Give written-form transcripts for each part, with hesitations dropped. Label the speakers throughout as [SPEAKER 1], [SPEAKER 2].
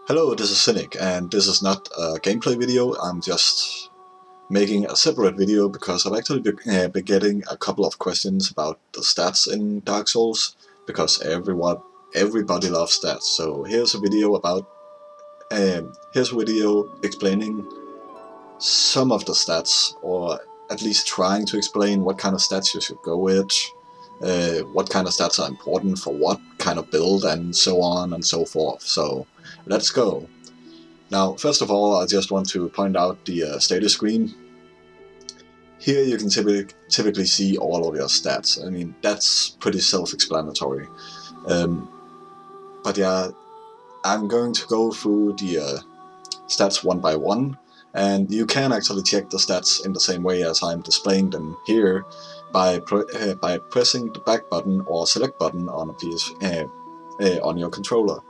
[SPEAKER 1] Hello, this is Cynic, and this is not a gameplay video. I'm just making a separate video because I've actually been getting a couple of questions about the stats in Dark Souls, because everybody loves stats. So here's a video explaining some of the stats, or at least trying to explain what kind of stats you should go with, what kind of stats are important for what kind of build, and so on and so forth. So let's go. Now, first of all, I just want to point out the status screen. Here you can typically see all of your stats. I mean, that's pretty self-explanatory. But yeah, I'm going to go through the stats one by one, and you can actually check the stats in the same way as I'm displaying them here by pressing the back button or select button on on your controller.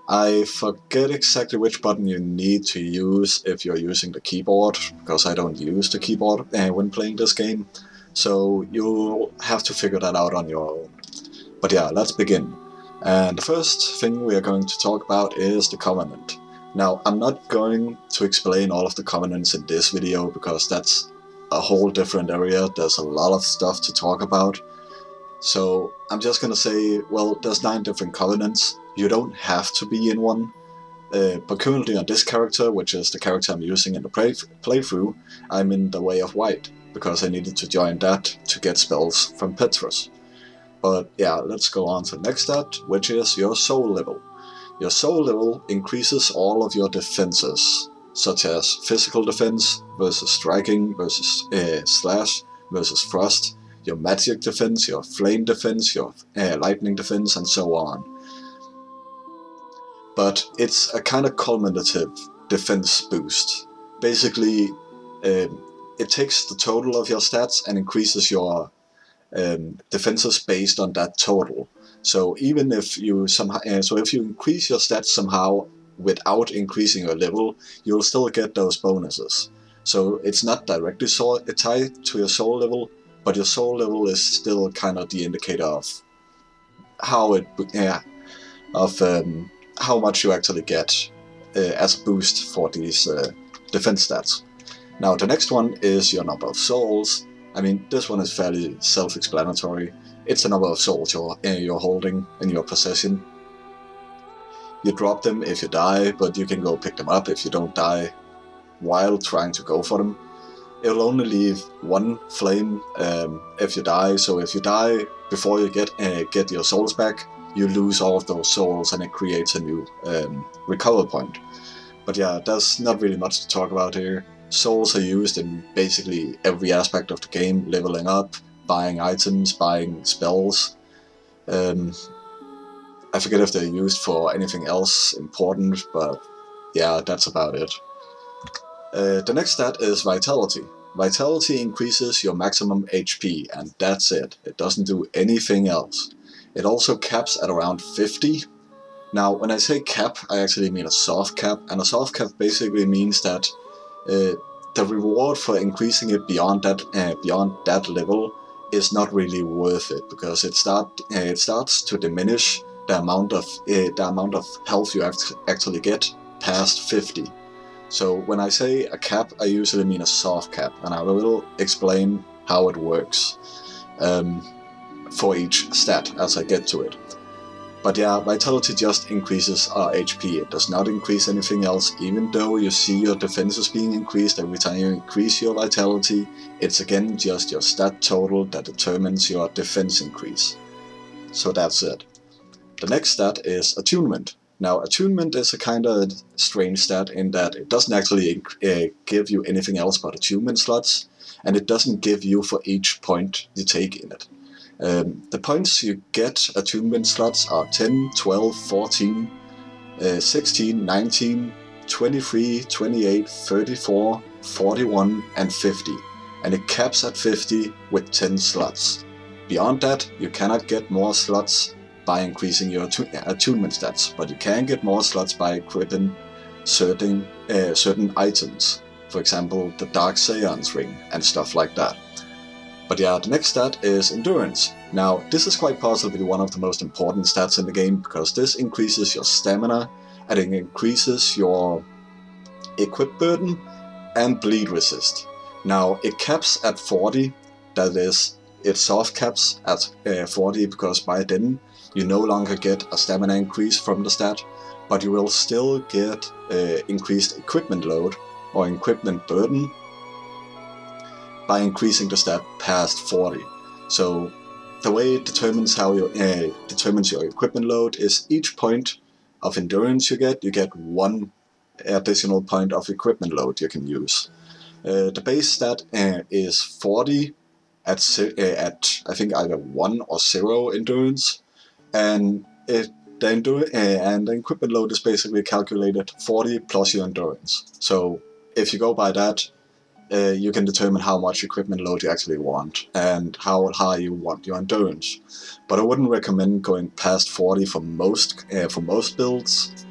[SPEAKER 1] I forget exactly which button you need to use if you're using the keyboard, because I don't use the keyboard when playing this game, so you'll have to figure that out on your own. But yeah, let's begin. And the first thing we are going to talk about is the Covenant. Now, I'm not going to explain all of the Covenants in this video, because that's a whole different area. There's a lot of stuff to talk about. So I'm just gonna say, well, there's 9 different Covenants. You don't have to be in one, but currently on this character, which is the character I'm using in the playthrough, I'm in the Way of White, because I needed to join that to get spells from Petrus. But yeah, let's go on to the next stat, which is your soul level. Your soul level increases all of your defenses, such as physical defense versus striking versus slash versus thrust, your magic defense, your flame defense, your lightning defense, and so on. But it's a kind of cumulative defense boost. Basically, it takes the total of your stats and increases your defenses based on that total. So even if you if you increase your stats somehow without increasing your level, you'll still get those bonuses. So it's not directly tied to your soul level, but your soul level is still kind of the indicator of how how much you actually get as a boost for these defense stats. Now, the next one is your number of souls. I mean, this one is fairly self-explanatory. It's the number of souls you're holding in your possession. You drop them if you die, but you can go pick them up if you don't die while trying to go for them. It'll only leave 1 flame if you die, so if you die before you get your souls back, you lose all of those souls and it creates a new recover point. But yeah, there's not really much to talk about here. Souls are used in basically every aspect of the game, leveling up, buying items, buying spells. I forget if they're used for anything else important, but yeah, that's about it. The next stat is Vitality. Vitality increases your maximum HP, and that's it. It doesn't do anything else. It also caps at around 50. Now, when I say cap, I actually mean a soft cap, and a soft cap basically means that the reward for increasing it beyond that level is not really worth it, because it starts to diminish the amount of health you actually get past 50. So when I say a cap, I usually mean a soft cap, and I will explain how it works for each stat as I get to it. But yeah, Vitality just increases our HP. It does not increase anything else, even though you see your defenses being increased every time you increase your Vitality. It's again just your stat total that determines your defense increase. So that's it. The next stat is Attunement. Now, Attunement is a kind of strange stat in that it doesn't actually give you anything else but attunement slots, and it doesn't give you for each point you take in it. The points you get attunement slots are 10, 12, 14, 16, 19, 23, 28, 34, 41, and 50, and it caps at 50 with 10 slots. Beyond that, you cannot get more slots by increasing your attunement stats, but you can get more slots by equipping certain items, for example the Dark Seance Ring and stuff like that. But yeah, the next stat is Endurance. Now, this is quite possibly one of the most important stats in the game, because this increases your stamina and it increases your equip burden and bleed resist. Now it caps at 40, that is, it soft caps at 40 because by then you no longer get a stamina increase from the stat, but you will still get increased equipment load or equipment burden by increasing the stat past 40. So the way it determines how your determines your equipment load is each point of endurance you get 1 additional point of equipment load you can use. The base stat is 40 at I think either 1 or 0 endurance, and the equipment load is basically calculated 40 plus your endurance. So if you go by that, you can determine how much equipment load you actually want and how high you want your endurance. But I wouldn't recommend going past 40 for most builds.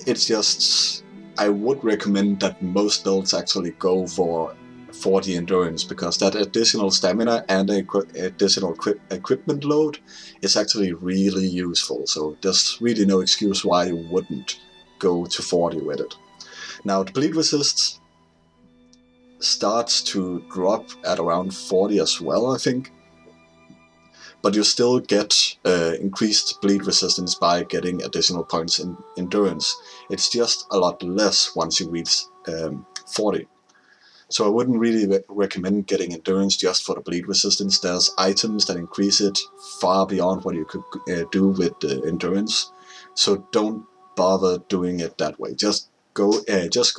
[SPEAKER 1] It's just, I would recommend that most builds actually go for 40 endurance, because that additional stamina and additional equipment load is actually really useful. So there's really no excuse why you wouldn't go to 40 with it. Now the bleed resist starts to drop at around 40 as well, I think. But you still get increased bleed resistance by getting additional points in endurance. It's just a lot less once you reach 40. So I wouldn't really recommend getting endurance just for the bleed resistance. There's items that increase it far beyond what you could do with endurance. So don't bother doing it that way. Just go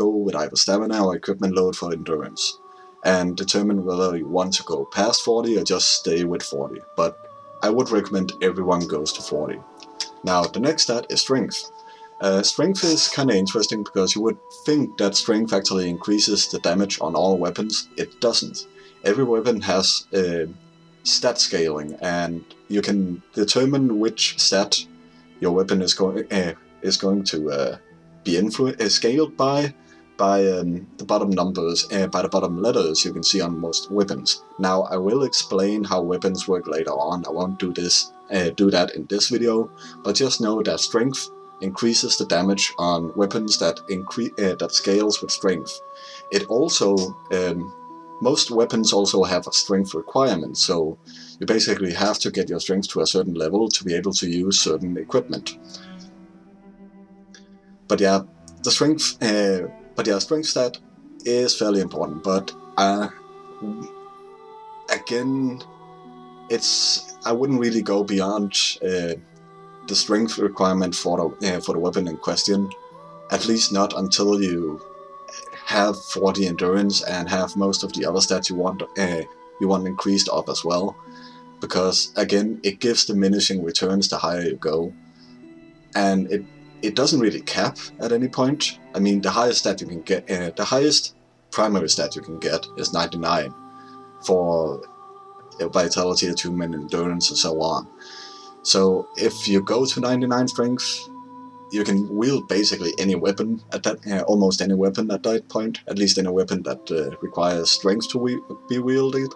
[SPEAKER 1] with either stamina or equipment load for endurance, and determine whether you want to go past 40 or just stay with 40. But I would recommend everyone goes to 40. Now the next stat is strength. Strength is kind of interesting because you would think that strength actually increases the damage on all weapons. It doesn't. Every weapon has stat scaling, and you can determine which stat your weapon is going to be scaled by the bottom numbers, by the bottom letters you can see on most weapons. Now I will explain how weapons work later on. I won't do that in this video, but just know that strength increases the damage on weapons that scales with strength. It also most weapons also have a strength requirement, so you basically have to get your strength to a certain level to be able to use certain equipment. But yeah, the strength strength stat is fairly important. But again, I wouldn't really go beyond the strength requirement for the weapon in question, at least not until you have 40 endurance and have most of the other stats you want increased up as well, because again, it gives diminishing returns the higher you go, and it doesn't really cap at any point. I mean, the highest stat you can get, the highest primary stat you can get is 99 for vitality, attunement, endurance, and so on. So if you go to 99 strength, you can wield basically any weapon at that, almost any weapon at that point, at least any weapon that requires strength to be wielded.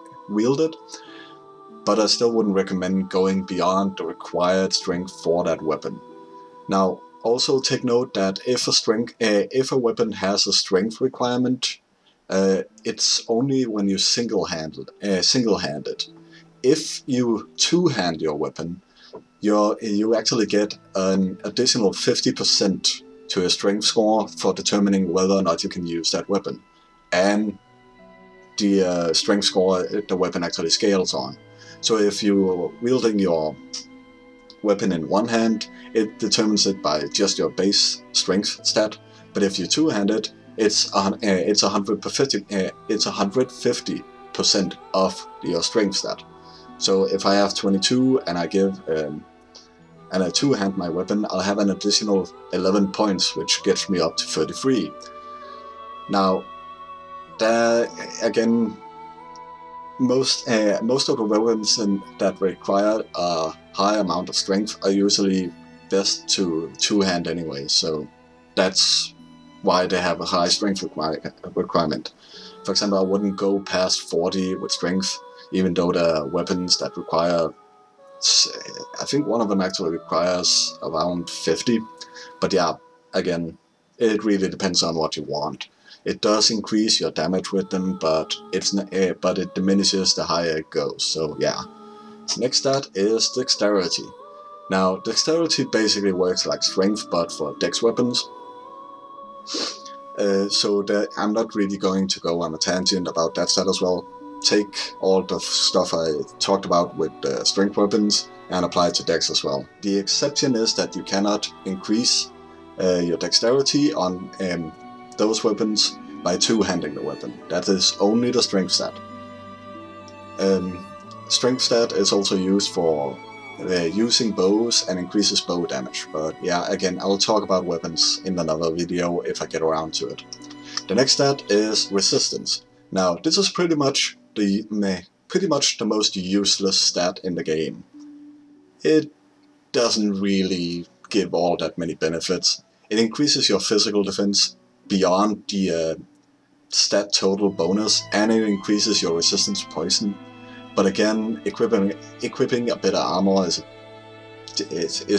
[SPEAKER 1] But I still wouldn't recommend going beyond the required strength for that weapon. Now, also take note that if a weapon has a strength requirement, it's only when you single-hand it. If you two-hand your weapon, you actually get an additional 50% to a strength score for determining whether or not you can use that weapon, and the strength score the weapon actually scales on. So if you're wielding your weapon in one hand, it determines it by just your base strength stat. But if you two-hand it, it's 150% of your strength stat. So if I have 22 and I two-hand my weapon, I'll have an additional 11 points, which gets me up to 33. Now, again, most of the weapons that require a high amount of strength are usually best to two-hand anyway, so that's why they have a high strength requirement. For example, I wouldn't go past 40 with strength, even though there are weapons that require, I think one of them actually requires around 50, but yeah, again, it really depends on what you want. It does increase your damage with them, but it diminishes the higher it goes. So yeah. Next stat is Dexterity. Now, Dexterity basically works like Strength, but for dex weapons. I'm not really going to go on a tangent about that stat as well. Take all the stuff I talked about with strength weapons and apply it to dex as well. The exception is that you cannot increase your dexterity on those weapons by two-handing the weapon. That is only the strength stat. Strength stat is also used for using bows and increases bow damage, but yeah, again, I'll talk about weapons in another video if I get around to it. The next stat is Resistance. Now, this is pretty much the most useless stat in the game. It doesn't really give all that many benefits. It increases your physical defense beyond the stat total bonus, and it increases your resistance to poison. But again, equipping a better armor is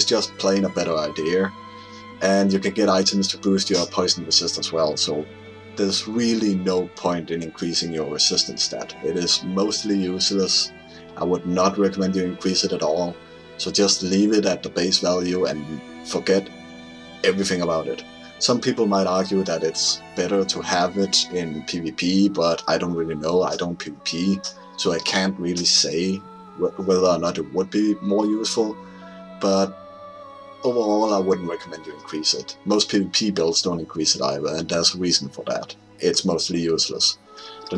[SPEAKER 1] just plain a better idea, and you can get items to boost your poison resist as well, so there's really no point in increasing your resistance stat. It is mostly useless. I would not recommend you increase it at all, so just leave it at the base value and forget everything about it. Some people might argue that it's better to have it in PvP, but I don't really know, I don't PvP, so I can't really say whether or not it would be more useful, but overall I wouldn't recommend you increase it. Most PvP builds don't increase it either, and there's a reason for that. It's mostly useless. The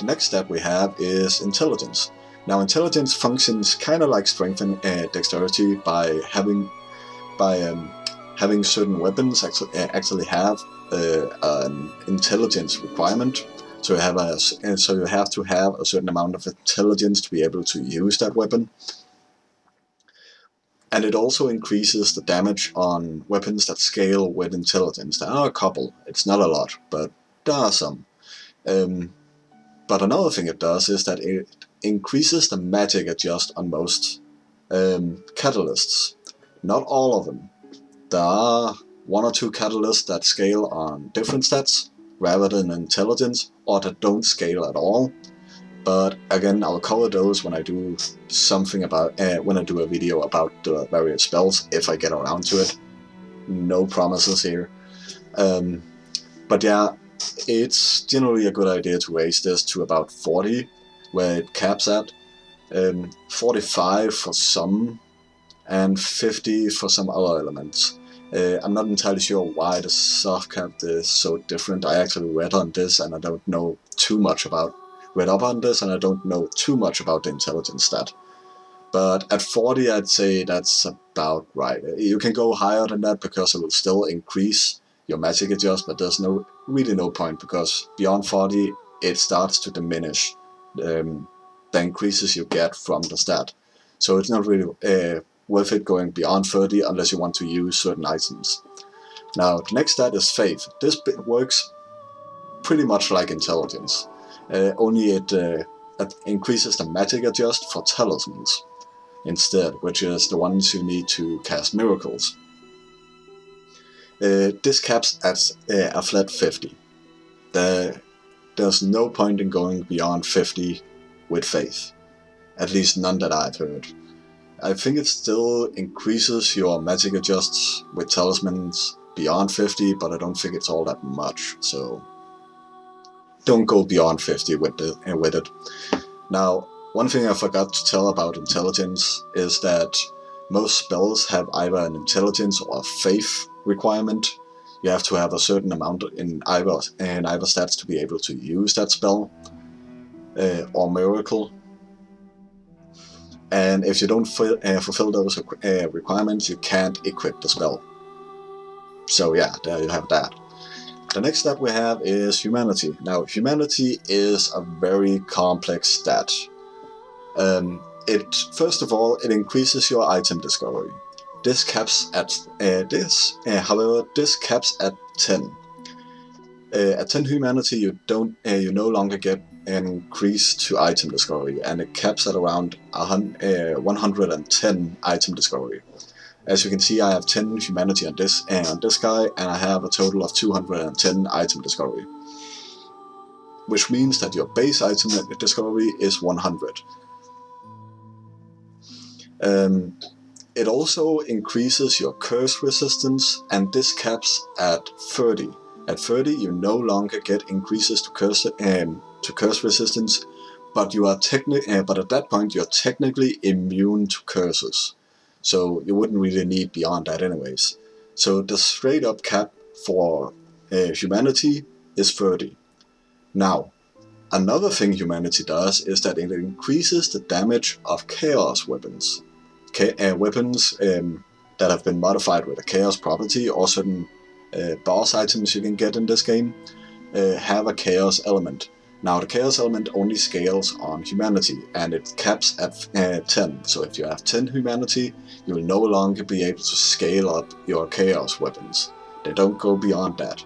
[SPEAKER 1] next step we have is Intelligence. Now, Intelligence functions kind of like Strength and Dexterity by having certain weapons actually have an intelligence requirement. So you have to have a certain amount of intelligence to be able to use that weapon. And it also increases the damage on weapons that scale with intelligence. There are a couple. It's not a lot, but there are some. But another thing it does is that it increases the magic adjust on most catalysts. Not all of them. There are one or two catalysts that scale on different stats rather than intelligence, or that don't scale at all. But again, I'll cover those when I do when I do a video about the various spells, if I get around to it. No promises here. But yeah, it's generally a good idea to raise this to about 40, where it caps at. 45 for some, and 50 for some other elements. I'm not entirely sure why the soft cap is so different. I actually read on this, and I don't know too much about read up on this, and I don't know too much about the intelligence stat. But at 40, I'd say that's about right. You can go higher than that because it will still increase your magic adjust, but there's really no point, because beyond 40, it starts to diminish the increases you get from the stat. So it's not really worth it going beyond 30 unless you want to use certain items. Now, the next stat is Faith. This bit works pretty much like Intelligence. Only it increases the magic adjust for talismans instead, which is the ones you need to cast miracles. This caps at a flat 50. There's no point in going beyond 50 with Faith. At least none that I've heard. I think it still increases your magic adjusts with talismans beyond 50, but I don't think it's all that much, so don't go beyond 50 with it. Now, one thing I forgot to tell about intelligence is that most spells have either an intelligence or a faith requirement. You have to have a certain amount in either stats to be able to use that spell or miracle. And if you don't fulfill those requirements, you can't equip the spell. So yeah, there you have that. The next stat we have is Humanity. Now, Humanity is a very complex stat. First of all, it increases your item discovery. This caps at however, this caps at 10. At 10 Humanity, you no longer get an increase to item discovery, and it caps at around 110 item discovery. As you can see, I have 10 humanity on this guy, and I have a total of 210 item discovery, which means that your base item discovery is 100. It also increases your curse resistance, and this caps at 30. At 30, you no longer get increases to curse resistance, but you are but at that point you're technically immune to curses. So you wouldn't really need beyond that anyways. So the straight up cap for humanity is 30. Now, another thing humanity does is that it increases the damage of chaos weapons. Weapons that have been modified with a chaos property, or certain boss items you can get in this game, have a chaos element. Now the chaos element only scales on humanity, and it caps at 10. So if you have 10 humanity, you will no longer be able to scale up your chaos weapons. They don't go beyond that.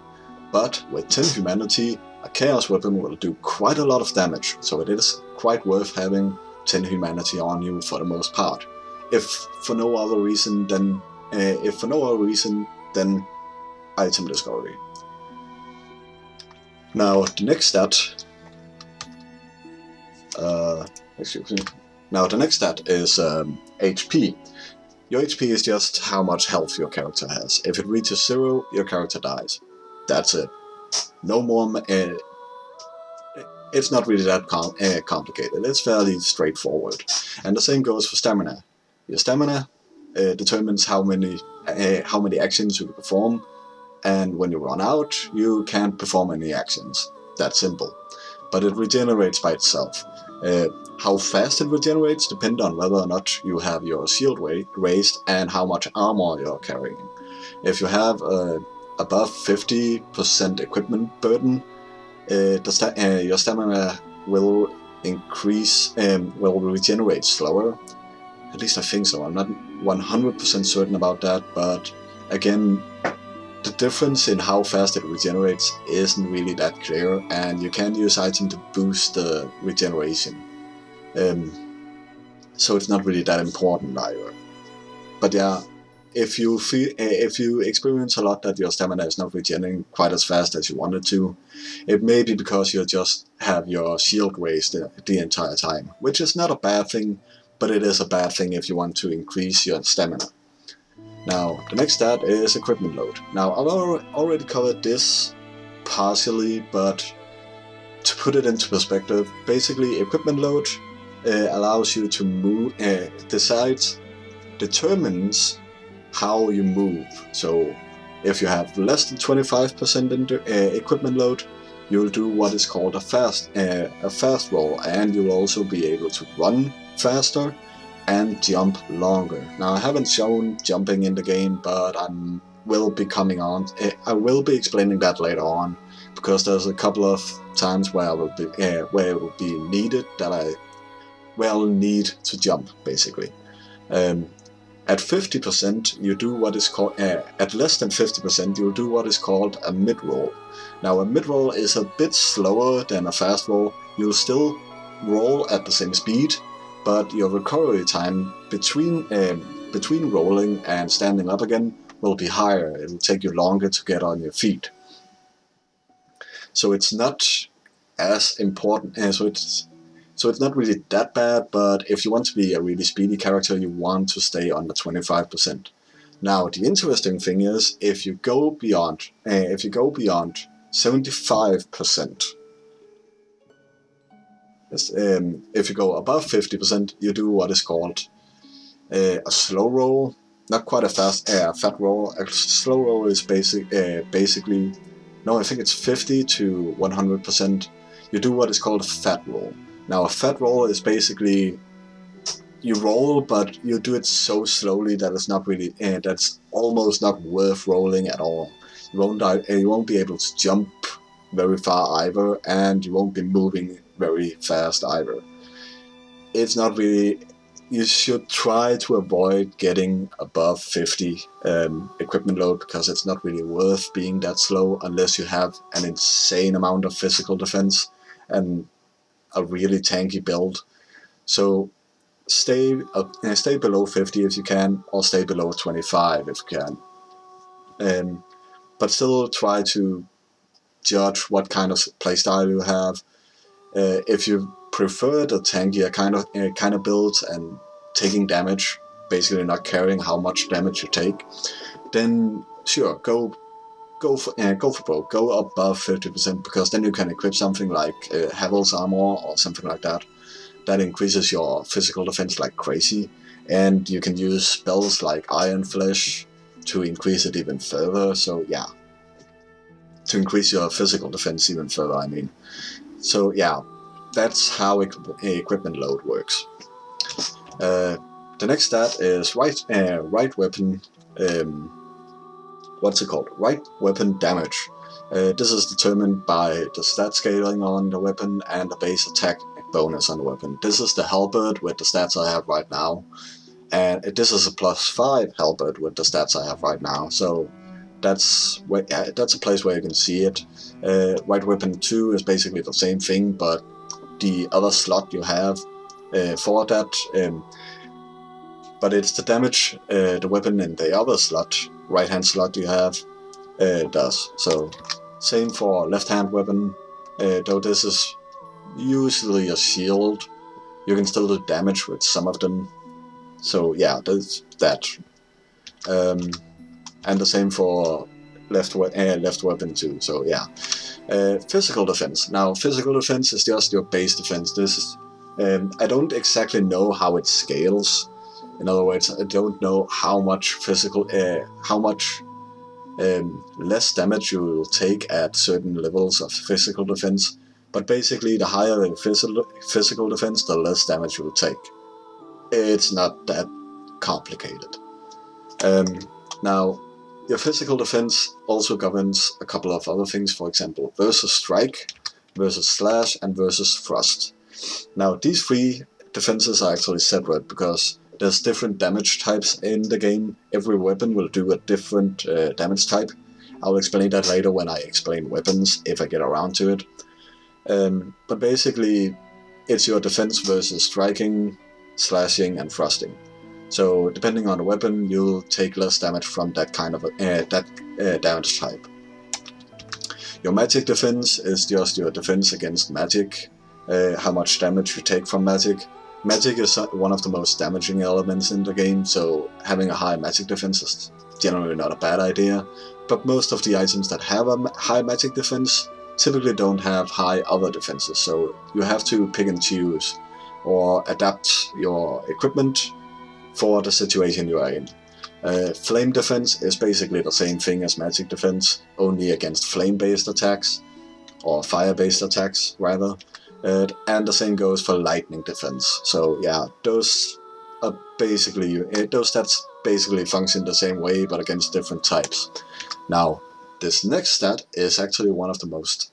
[SPEAKER 1] But with 10 humanity, a chaos weapon will do quite a lot of damage, so it is quite worth having 10 humanity on you for the most part. If for no other reason than item discovery. Now the next stat. Now the next stat is HP. Your HP is just how much health your character has. If it reaches 0, your character dies. That's it. No more. It's not really that complicated. It's fairly straightforward. And the same goes for stamina. Your stamina determines how many actions you can perform, and when you run out, you can't perform any actions. That's simple. But it regenerates by itself. How fast it regenerates depends on whether or not you have your shield raised and how much armor you're carrying. If you have above 50% equipment burden, your stamina will will regenerate slower. At least I think so. I'm not 100% certain about that, but again, the difference in how fast it regenerates isn't really that clear, and you can use item to boost the regeneration. So it's not really that important either. But yeah, if you experience a lot that your stamina is not regenerating quite as fast as you wanted to, it may be because you just have your shield raised the entire time, which is not a bad thing, but it is a bad thing if you want to increase your stamina. Now, the next stat is equipment load. Now, I've already covered this partially, but to put it into perspective, basically equipment load allows you to move, determines how you move. So if you have less than 25% in equipment load, you'll do what is called a fast roll, and you'll also be able to run faster and jump longer. Now, I haven't shown jumping in the game, but I will be explaining that later on, because there's a couple of times where it will be needed that I will need to jump, basically. At 50%, you do what is called at less than 50%, you'll do what is called a mid roll. Now, a mid roll is a bit slower than a fast roll. You'll still roll at the same speed, but your recovery time between rolling and standing up again will be higher. It will take you longer to get on your feet. So it's not as important. So it's not really that bad. But if you want to be a really speedy character, you want to stay under 25%. Now, the interesting thing is if you go beyond 75%. If you go above 50%, you do what is called a slow roll. Not quite a fat roll. A slow roll is basically, no, I think it's 50 to 100%. You do what is called a fat roll. Now, a fat roll is basically you roll, but you do it so slowly that it's not really, that's almost not worth rolling at all. You won't be able to jump very far either, and you won't be moving very fast either. It's not really. You should try to avoid getting above 50 equipment load, because it's not really worth being that slow unless you have an insane amount of physical defense and a really tanky build. So stay below 50 if you can, or stay below 25 if you can. But still try to judge what kind of playstyle you have. If you prefer the tankier kind of build and taking damage, basically not caring how much damage you take, then sure, go for broke. Go above 50%, because then you can equip something like Havel's armor or something like that. That increases your physical defense like crazy, and you can use spells like Iron Flesh to increase it even further. So yeah, to increase your physical defense even further, I mean. So yeah, that's how equipment load works. The next stat is right weapon. What's it called? Right weapon damage. This is determined by the stat scaling on the weapon and the base attack bonus on the weapon. This is the halberd with the stats I have right now, and this is a +5 halberd with the stats I have right now. So that's a place where you can see it. Right weapon 2 is basically the same thing, but the other slot you have for that, but it's the damage the weapon in the other slot, right hand slot you have, does. So same for left hand weapon, though this is usually a shield, you can still do damage with some of them. So yeah, there's that. And the same for left weapon too. So yeah. Physical defense. Now, physical defense is just your base defense. This is, I don't exactly know how it scales. In other words, I don't know how much less damage you will take at certain levels of physical defense. But basically, the higher the physical defense, the less damage you will take. It's not that complicated. Now, your physical defense also governs a couple of other things, for example, versus strike, versus slash, and versus thrust. Now, these three defenses are actually separate because there's different damage types in the game. Every weapon will do a different damage type. I'll explain that later when I explain weapons, if I get around to it. But basically, it's your defense versus striking, slashing, and thrusting. So depending on the weapon, you'll take less damage from that kind of damage type. Your magic defense is just your defense against magic, how much damage you take from magic. Magic is one of the most damaging elements in the game, so having a high magic defense is generally not a bad idea. But most of the items that have a high magic defense typically don't have high other defenses, so you have to pick and choose or adapt your equipment for the situation you are in. Flame defense is basically the same thing as magic defense, only against flame-based attacks, or fire-based attacks rather, and the same goes for lightning defense. So yeah, those are basically, those stats basically function the same way but against different types. Now, this next stat is actually one of the most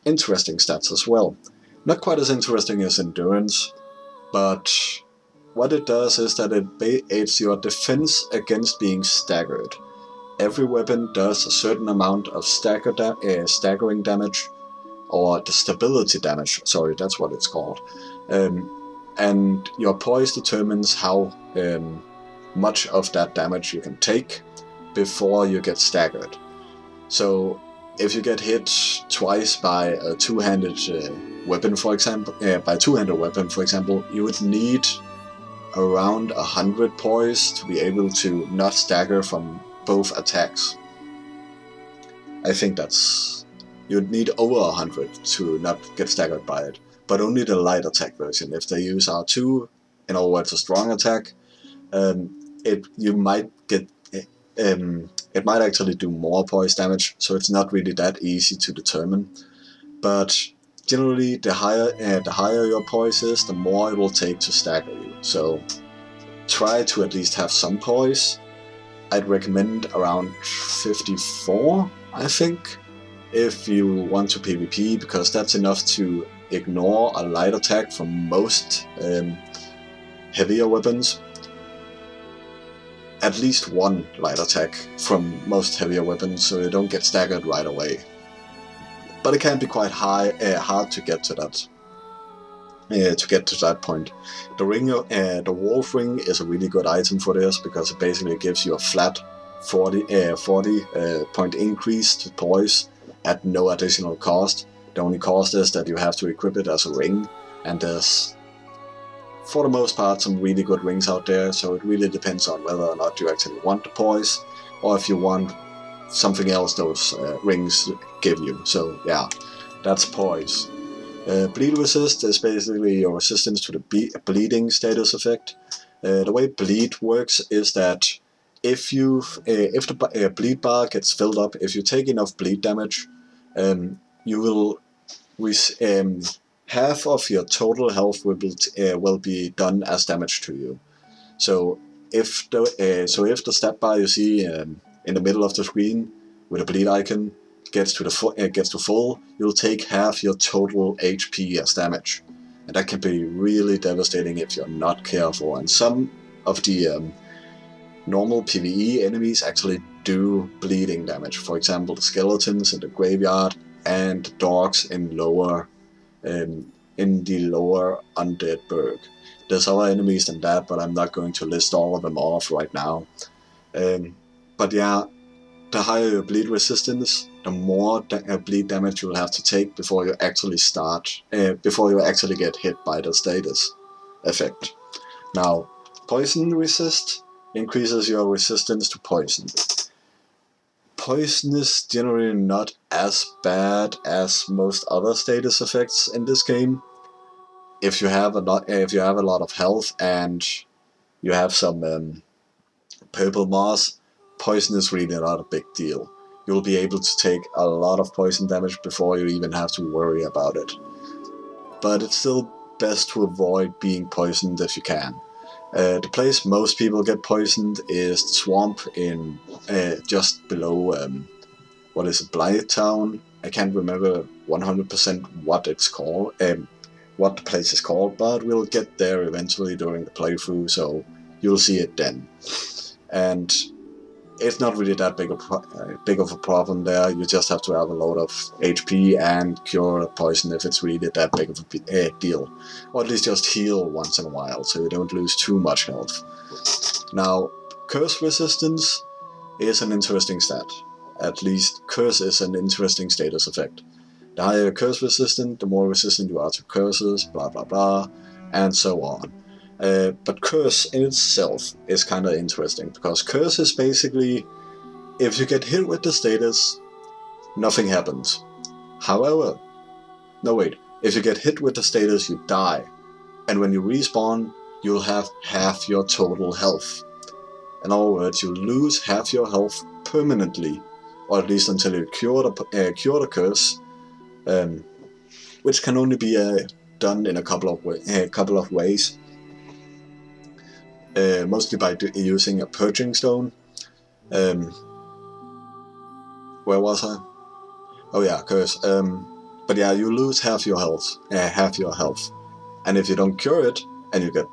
[SPEAKER 1] interesting stats as well. Not quite as interesting as endurance, but what it does is that it aids your defense against being staggered. Every weapon does a certain amount of staggering damage, or the stability damage, sorry, that's what it's called. And your poise determines how much of that damage you can take before you get staggered. So if you get hit twice by a two-handed weapon, for example, you would need around 100 poise to be able to not stagger from both attacks. I think you'd need over 100 to not get staggered by it, but only the light attack version. If they use R2, in other words a strong attack, it might actually do more poise damage, so it's not really that easy to determine. But generally, the higher your poise is, the more it will take to stagger you. So try to at least have some poise. I'd recommend around 54, I think, if you want to PvP, because that's enough to ignore a light attack from most heavier weapons. At least one light attack from most heavier weapons, so you don't get staggered right away. But it can be quite hard to get to that. to get to that point. The Wolf Ring is a really good item for this because it basically gives you a flat 40 point increase to Poise at no additional cost. The only cost is that you have to equip it as a ring, and there's, for the most part, some really good rings out there, so it really depends on whether or not you actually want the Poise, or if you want something else those rings give you. So yeah, that's Poise. Bleed Resist is basically your resistance to the bleeding status effect. The way Bleed works is that if the bleed bar gets filled up, if you take enough bleed damage, you will half of your total health will be done as damage to you. So if the stat bar you see in the middle of the screen with a bleed icon gets to full, you'll take half your total HP as damage, and that can be really devastating if you're not careful. And some of the normal PvE enemies actually do bleeding damage. For example, the skeletons in the graveyard and the dogs in the lower undead burg. There's other enemies than that, but I'm not going to list all of them off right now. But yeah, the higher your bleed resistance, the more bleed damage you'll have to take before you actually get hit by the status effect. Now, Poison Resist increases your resistance to poison. Poison is generally not as bad as most other status effects in this game. If you have a lot of health and you have some purple moss, poison is really not a big deal. You'll be able to take a lot of poison damage before you even have to worry about it. But it's still best to avoid being poisoned if you can. The place most people get poisoned is the swamp in just below Blighttown. I can't remember 100% what it's called, what the place is called, but we'll get there eventually during the playthrough, so you'll see it then. And it's not really that big of a problem there. You just have to have a lot of HP and cure poison if it's really that big of a deal. Or at least just heal once in a while so you don't lose too much health. Now, curse resistance is an interesting stat. At least curse is an interesting status effect. The higher your curse resistant, the more resistant you are to curses, blah blah blah, and so on. But curse in itself is kind of interesting, because curse is basically, if you get hit with the status, nothing happens. However, if you get hit with the status, you die, and when you respawn, you'll have half your total health. In other words, you lose half your health permanently, or at least until you cure the curse, which can only be done in a couple of ways. Mostly by using a purging stone. Where was I? Oh yeah, curse. But yeah, you lose half your health, and if you don't cure it and you get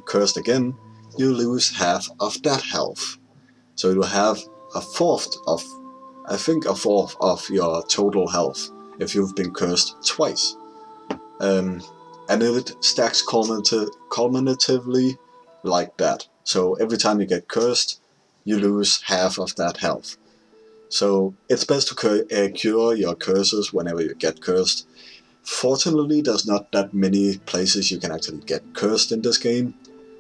[SPEAKER 1] cursed again, you lose half of that health. So you'll have a fourth of your total health if you've been cursed twice. And it stacks cumulatively like that. So every time you get cursed, you lose half of that health. So it's best to cure your curses whenever you get cursed. Fortunately, there's not that many places you can actually get cursed in this game,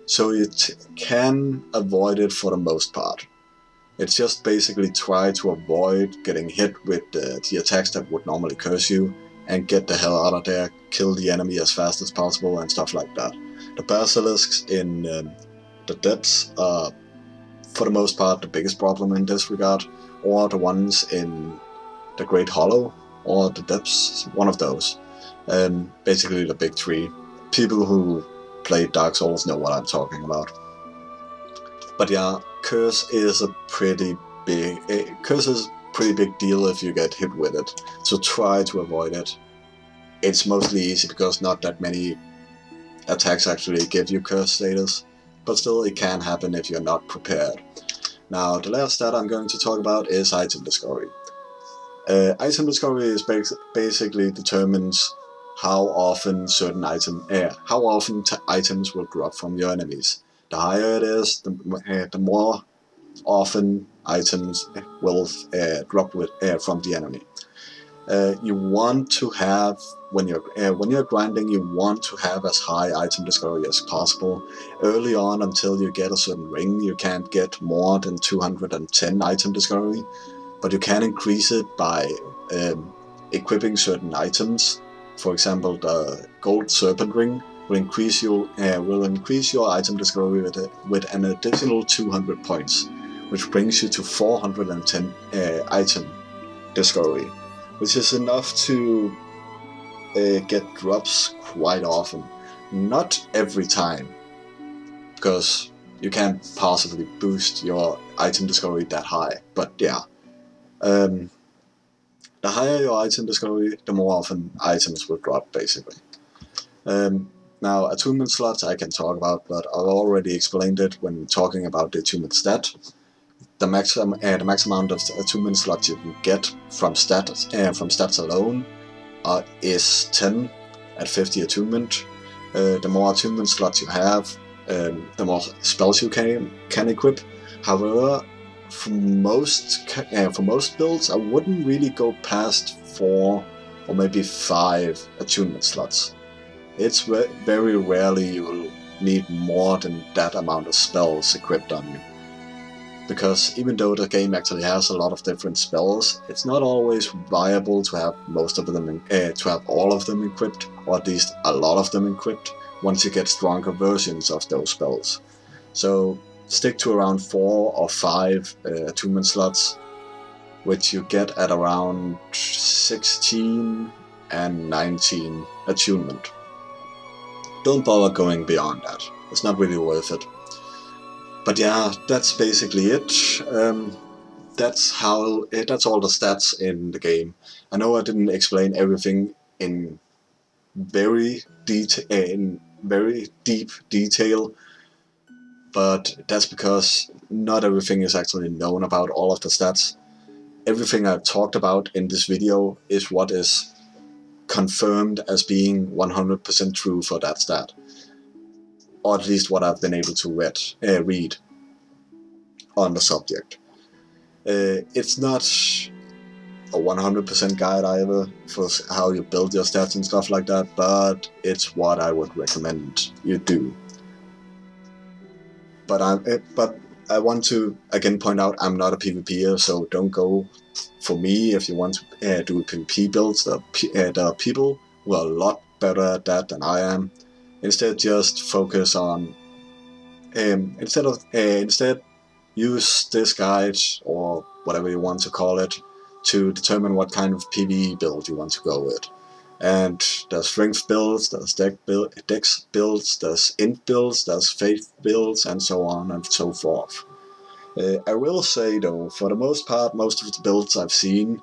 [SPEAKER 1] so you can avoid it for the most part. It's just basically try to avoid getting hit with the attacks that would normally curse you, and get the hell out of there, kill the enemy as fast as possible, and stuff like that. The basilisks in the depths are, for the most part, the biggest problem in this regard, or the ones in the Great Hollow, or the depths, one of those. Basically the big three. People who play Dark Souls know what I'm talking about. But yeah, curse is a pretty big deal if you get hit with it, so try to avoid it. It's mostly easy because not that many attacks actually give you curse status, but still it can happen if you're not prepared. Now, the last stat I'm going to talk about is item discovery. Item discovery is basically determines how often items will drop from your enemies. The higher it is, the more often items will drop from the enemy. You want to have, when you're grinding, you want to have as high item discovery as possible. Early on, until you get a certain ring, you can't get more than 210 item discovery, but you can increase it by equipping certain items. For example, the gold serpent ring will increase your item discovery with an additional 200 points, which brings you to 410 item discovery, which is enough to get drops quite often. Not every time, because you can't possibly boost your item discovery that high, but yeah. The higher your item discovery, the more often items will drop, basically. Now, attunement slots I can talk about, but I've already explained it when talking about the attunement stat. The max amount of attunement slots you can get from stats alone is 10 at 50 attunement. The more attunement slots you have, the more spells you can equip. However, for most builds, I wouldn't really go past 4 or maybe 5 attunement slots. It's very rarely you will need more than that amount of spells equipped on you. Because even though the game actually has a lot of different spells, it's not always viable to have to have all of them equipped, or at least a lot of them equipped, once you get stronger versions of those spells. So stick to around 4 or 5 attunement slots, which you get at around 16 and 19 attunement. Don't bother going beyond that. It's not really worth it. But yeah, that's basically it. That's all the stats in the game. I know I didn't explain everything in very deep detail, but that's because not everything is actually known about all of the stats. Everything I've talked about in this video is what is confirmed as being 100% true for that stat. Or at least what I've been able to read on the subject. It's not a 100% guide either for how you build your stats and stuff like that, but it's what I would recommend you do. But I want to again point out I'm not a PvPer, so don't go for me if you want to do PvP builds. There are people who are a lot better at that than I am. Instead, just focus on instead use this guide, or whatever you want to call it, to determine what kind of PvE build you want to go with. And there's strength builds, there's dex builds, there's int builds, there's faith builds, and so on and so forth. I will say though, for the most part, most of the builds I've seen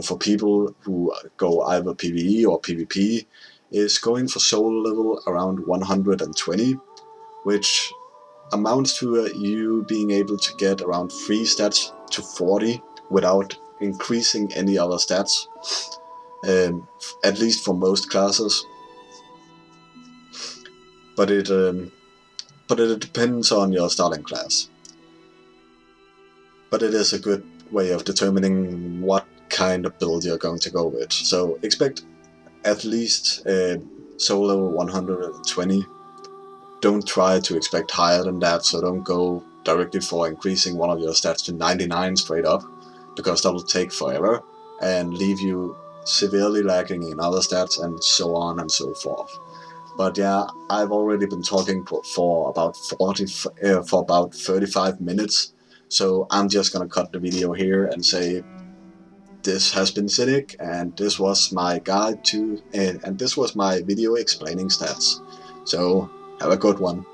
[SPEAKER 1] for people who go either PvE or PvP is going for soul level around 120, which amounts to you being able to get around 3 stats to 40 without increasing any other stats, at least for most classes. But it depends on your starting class. But it is a good way of determining what kind of build you're going to go with. So expect at least soul level 120. Don't try to expect higher than that, so don't go directly for increasing one of your stats to 99 straight up, because that will take forever and leave you severely lacking in other stats and so on and so forth. But yeah, I've already been talking for about 35 minutes, so I'm just gonna cut the video here and say this has been Cynic, and this was my guide to and this was my video explaining stats. So have a good one.